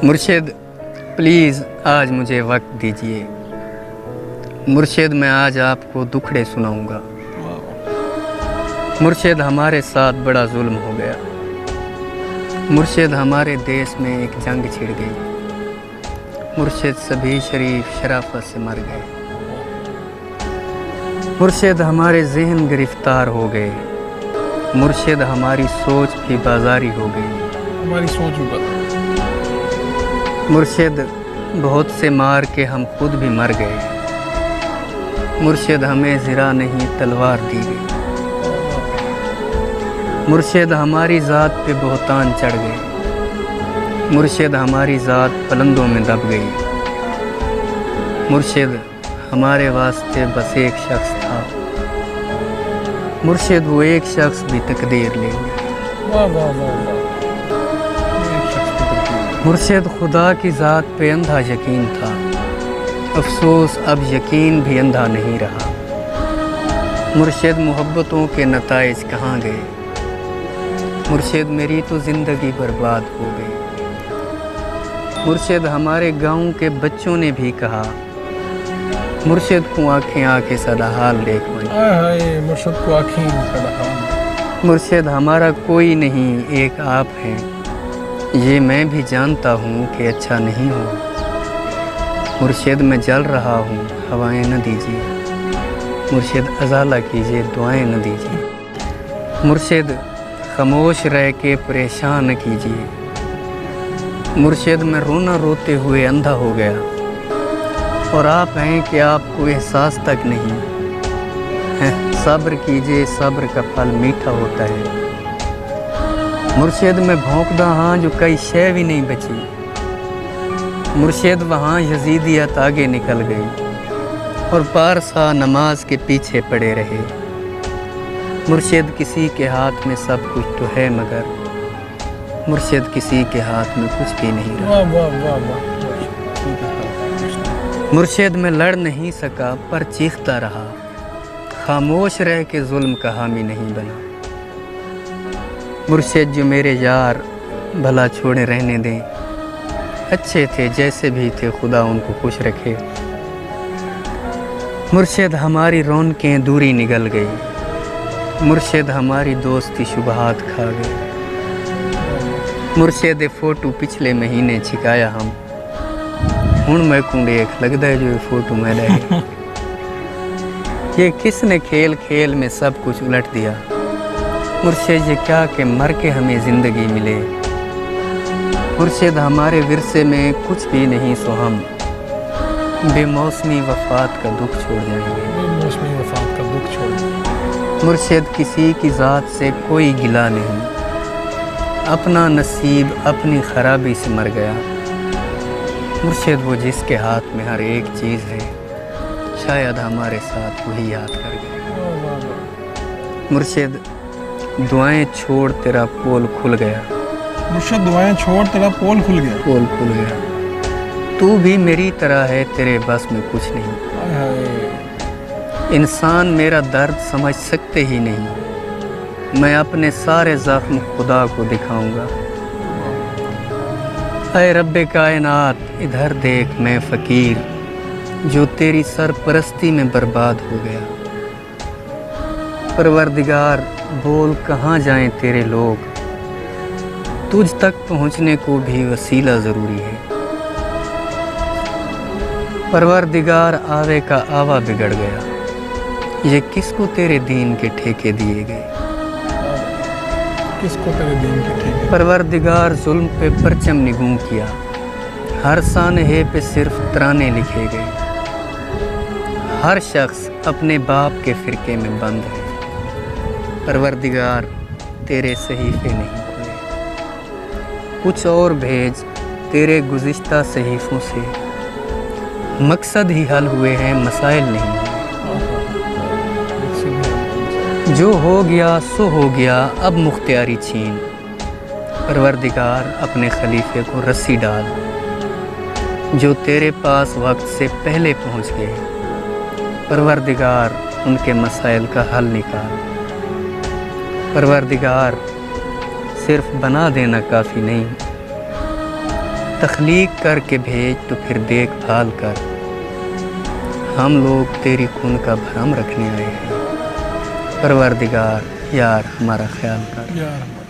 مرشد پلیز آج مجھے وقت دیجیے، مرشد میں آج آپ کو دکھڑے سناؤں گا۔ مرشد ہمارے ساتھ بڑا ظلم ہو گیا، مرشد ہمارے دیس میں ایک جنگ چھڑ گئی، مرشد سبھی شریف شرافت سے مر گئے، مرشد ہمارے ذہن گرفتار ہو گئے، مرشد ہماری سوچ بھی بازاری ہو گئی، ہماری سوچ بھی بدل۔ مرشد بہت سے مار کے ہم خود بھی مر گئے، مرشد ہمیں زرہ نہیں تلوار دی گئی، مرشد ہماری ذات پہ بہتان چڑھ گئے، مرشد ہماری ذات پلندوں میں دب گئی، مرشد ہمارے واسطے بس ایک شخص تھا، مرشد وہ ایک شخص بھی تقدیر لے گئی، واہ واہ واہ واہ، ایک شخص کی ترتیب۔ مرشد خدا کی ذات پہ اندھا یقین تھا، افسوس اب یقین بھی اندھا نہیں رہا، مرشد محبتوں کے نتائج کہاں گئے، مرشد میری تو زندگی برباد ہو گئی، مرشد ہمارے گاؤں کے بچوں نے بھی کہا، مرشد کو آنکھیں آ کے سدا حال دیکھ بنی، ہائے ہائے، مرشد کو آنکھیں سدا حال۔ مرشد ہمارا کوئی نہیں ایک آپ ہیں، یہ میں بھی جانتا ہوں کہ اچھا نہیں ہوں، مرشد میں جل رہا ہوں ہوائیں نہ دیجیے، مرشد ازالہ کیجیے دعائیں نہ دیجیے، مرشد خاموش رہ کے پریشان نہ کیجیے، مرشد میں رونا روتے ہوئے اندھا ہو گیا، اور آپ ہیں کہ آپ کو احساس تک نہیں، صبر کیجیے صبر کا پھل میٹھا ہوتا ہے، مرشد میں بھونکدا ہاں جو کئی شے بھی نہیں بچی، مرشد وہاں یزیدیت آگے نکل گئی اور پارسا نماز کے پیچھے پڑے رہے، مرشد کسی کے ہاتھ میں سب کچھ تو ہے مگر مرشد کسی کے ہاتھ میں کچھ بھی نہیں رہا، واہ واہ واہ واہ، مرشد میں لڑ نہیں سکا پر چیختا رہا، خاموش رہ کے ظلم کا حامی نہیں بنا، مرشد جو میرے یار بھلا چھوڑے رہنے دیں، اچھے تھے جیسے بھی تھے خدا ان کو خوش رکھے، مرشد ہماری رونقیں دوری نگل گئی، مرشد ہماری دوستی شبہات کھا گئی، مرشد فوٹو پچھلے مہینے چھکایا ہم، ہن میں کو دیکھ لگتا ہے جو یہ فوٹو میں رہے، یہ کس نے کھیل کھیل میں سب کچھ الٹ دیا، مرشد یہ کیا کہ مر کے ہمیں زندگی ملے، مرشد ہمارے ورثے میں کچھ بھی نہیں سو ہم بے موسمی وفات کا دکھ چھوڑ جائیں گے، بے موسمی وفات کا دکھ چھوڑ دیں۔ مرشد کسی کی ذات سے کوئی گلہ نہیں، اپنا نصیب اپنی خرابی سے مر گیا، مرشد وہ جس کے ہاتھ میں ہر ایک چیز ہے، شاید ہمارے ساتھ وہی یاد کر گئے، واہ واہ واہ، مرشد دعائیں چھوڑ تیرا پول کھل گیا، مرشد دعائیں چھوڑ تیرا پول کھل گیا، پول کھل گیا، تو بھی میری طرح ہے تیرے بس میں کچھ نہیں، ہائے ہائے، انسان میرا درد سمجھ سکتے ہی نہیں، میں اپنے سارے زخم خدا کو دکھاؤں گا، اے رب کائنات ادھر دیکھ میں فقیر جو تیری سرپرستی میں برباد ہو گیا، پروردگار بول کہاں جائیں تیرے لوگ، تجھ تک پہنچنے کو بھی وسیلہ ضروری ہے، پروردگار آوے کا آوا بگڑ گیا، یہ کس کو تیرے دین کے ٹھیکے دیے گئے، کس کو تیرے دین کے ٹھیک ہے، پروردگار ظلم پہ پرچم نگوں کیا، ہر سانحے پہ صرف ترانے لکھے گئے، ہر شخص اپنے باپ کے فرقے میں بند ہے، پروردگار تیرے صحیفے نہیں کھلے، کچھ اور بھیج تیرے گزشتہ صحیفوں سے، مقصد ہی حل ہوئے ہیں مسائل نہیں ہوئے، جو ہو گیا سو ہو گیا اب مختیاری چھین، پروردگار اپنے خلیفے کو رسی ڈال، جو تیرے پاس وقت سے پہلے پہنچ گئے، پروردگار ان کے مسائل کا حل نکال، پروردگار صرف بنا دینا کافی نہیں، تخلیق کر کے بھیج تو پھر دیکھ بھال کر، ہم لوگ تیری خون کا بھرم رکھنے آئے ہیں، پروردگار یار ہمارا خیال کر۔ یا رب